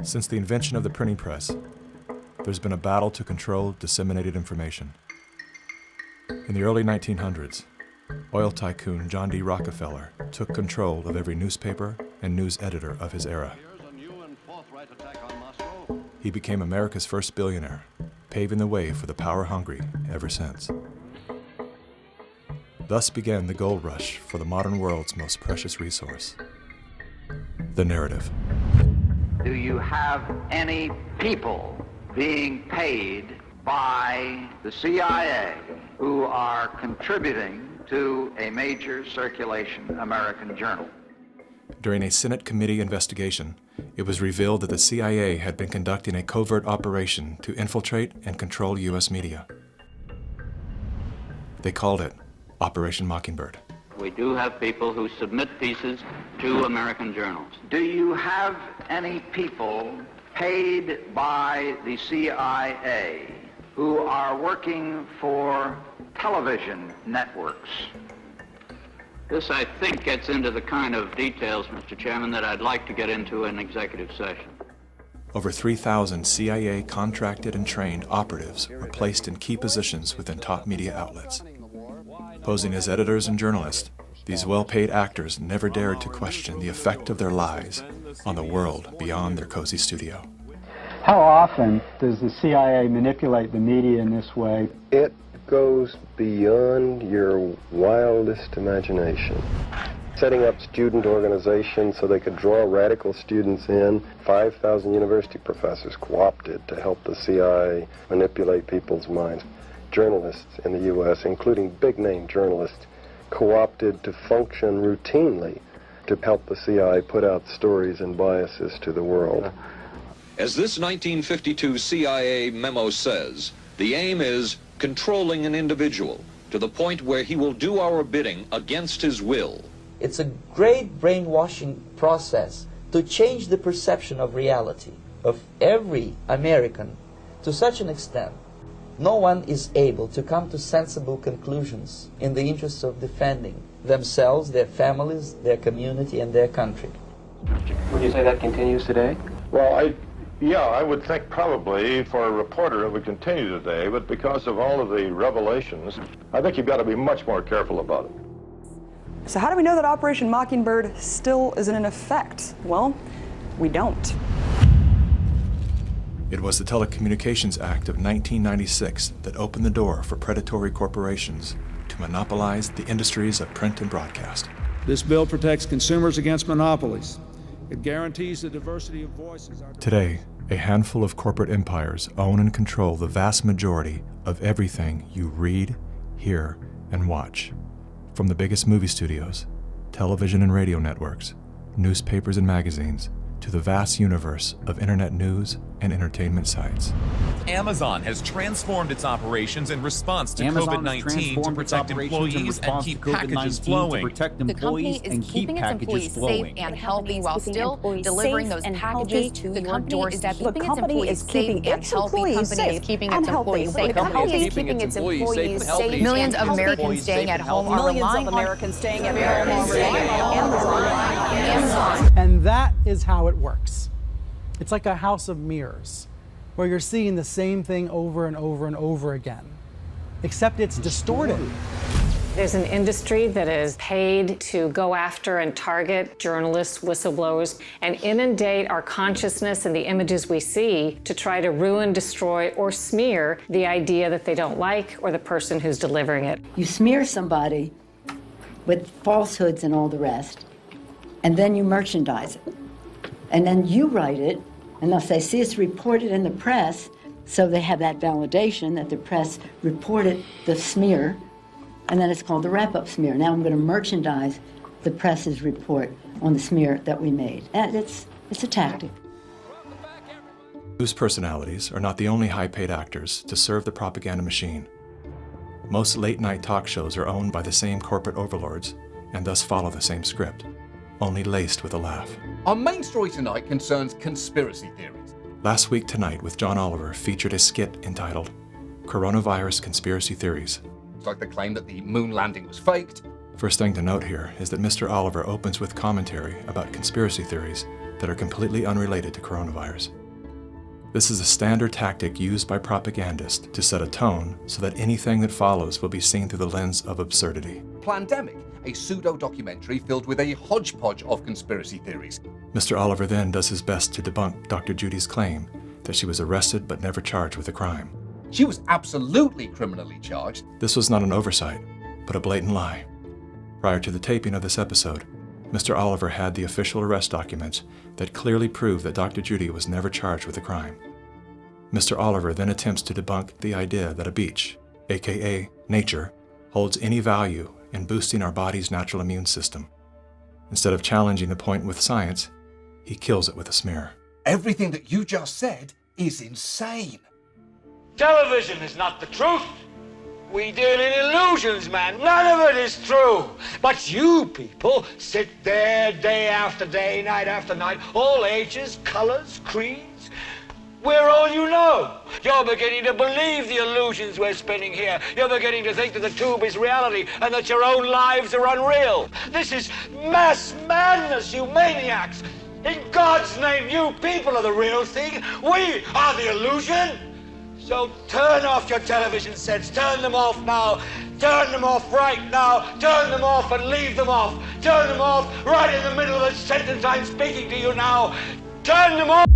Since the invention of the printing press, there's been a battle to control disseminated information. In the early 1900s, oil tycoon John D. Rockefeller took control of every newspaper and news editor of his era. He became America's first billionaire, paving the way for the power-hungry ever since. Thus began the gold rush for the modern world's most precious resource, the narrative. Do you have any people being paid by the CIA who are contributing to a major circulation American journal? During a Senate committee investigation, it was revealed that the CIA had been conducting a covert operation to infiltrate and control U.S. media. They called it Operation Mockingbird. We do have people who submit pieces to American journals. Do you have any people paid by the CIA who are working for television networks? This, I think, gets into the kind of details, Mr. Chairman, that I'd like to get into in executive session. Over 3,000 CIA contracted and trained operatives were placed in key positions within top media outlets. Posing as editors and journalists, these well-paid actors never dared to question the effect of their lies on the world beyond their cozy studio. How often does the CIA manipulate the media in this way? It goes beyond your wildest imagination. Setting up student organizations so they could draw radical students in. 5,000 university professors co-opted to help the CIA manipulate people's minds. Journalists in the U.S., including big-name journalists, co-opted to function routinely to help the CIA put out stories and biases to the world. As this 1952 CIA memo says, the aim is controlling an individual to the point where he will do our bidding against his will. It's a great brainwashing process to change the perception of reality of every American to such an extent no one is able to come to sensible conclusions in the interests of defending themselves, their families, their community, and their country. Would you say that continues today? Well, I would think probably for a reporter it would continue today, but because of all of the revelations, I think you've got to be much more careful about it. So how do we know that Operation Mockingbird still isn't in effect? Well, we don't. It was the Telecommunications Act of 1996 that opened the door for predatory corporations to monopolize the industries of print and broadcast. This bill protects consumers against monopolies. It guarantees the diversity of voices. Today, a handful of corporate empires own and control the vast majority of everything you read, hear, and watch. From the biggest movie studios, television and radio networks, newspapers and magazines, to the vast universe of internet news and entertainment sites. Amazon has transformed its operations in response to COVID-19 to protect employees and keep packages flowing. The company is keeping its employees safe and healthy while still delivering those packages to your doorstep. The company is keeping its employees safe. Keeping its employees safe. The company is keeping its employees safe. Millions of Americans staying at home are relying on Amazon. And that is how it works. It's like a house of mirrors, where you're seeing the same thing over and over and over again, except it's distorted. There's an industry that is paid to go after and target journalists, whistleblowers, and inundate our consciousness and the images we see to try to ruin, destroy, or smear the idea that they don't like or the person who's delivering it. You smear somebody with falsehoods and all the rest, and then you merchandise it. And then you write it, and they'll say, see, it's reported in the press, so they have that validation that the press reported the smear, and then it's called the wrap-up smear. Now I'm going to merchandise the press's report on the smear that we made. And it's a tactic. News personalities are not the only high-paid actors to serve the propaganda machine. Most late-night talk shows are owned by the same corporate overlords and thus follow the same script, only laced with a laugh. Our main story tonight concerns conspiracy theories. Last Week Tonight with John Oliver featured a skit entitled Coronavirus Conspiracy Theories. It's like the claim that the moon landing was faked, First thing to note here is that Mr. Oliver opens with commentary about conspiracy theories that are completely unrelated to coronavirus. This is a standard tactic used by propagandists to set a tone so that anything that follows will be seen through the lens of absurdity. Plandemic, a pseudo-documentary filled with a hodgepodge of conspiracy theories. Mr. Oliver then does his best to debunk Dr. Judy's claim that she was arrested but never charged with a crime. She was absolutely criminally charged. This was not an oversight, but a blatant lie. Prior to the taping of this episode, Mr. Oliver had the official arrest documents that clearly prove that Dr. Judy was never charged with a crime. Mr. Oliver then attempts to debunk the idea that a beach, aka nature, holds any value in boosting our body's natural immune system. Instead of challenging the point with science, he kills it with a smear. Everything that you just said is insane. Television is not the truth. We deal in illusions, man. None of it is true. But you people sit there day after day, night after night, all ages, colors, creeds. We're all you know. You're beginning to believe the illusions we're spinning here. You're beginning to think that the tube is reality and that your own lives are unreal. This is mass madness, you maniacs. In God's name, you people are the real thing. We are the illusion. So turn off your television sets. Turn them off now. Turn them off right now. Turn them off and leave them off. Turn them off right in the middle of the sentence I'm speaking to you now. Turn them off.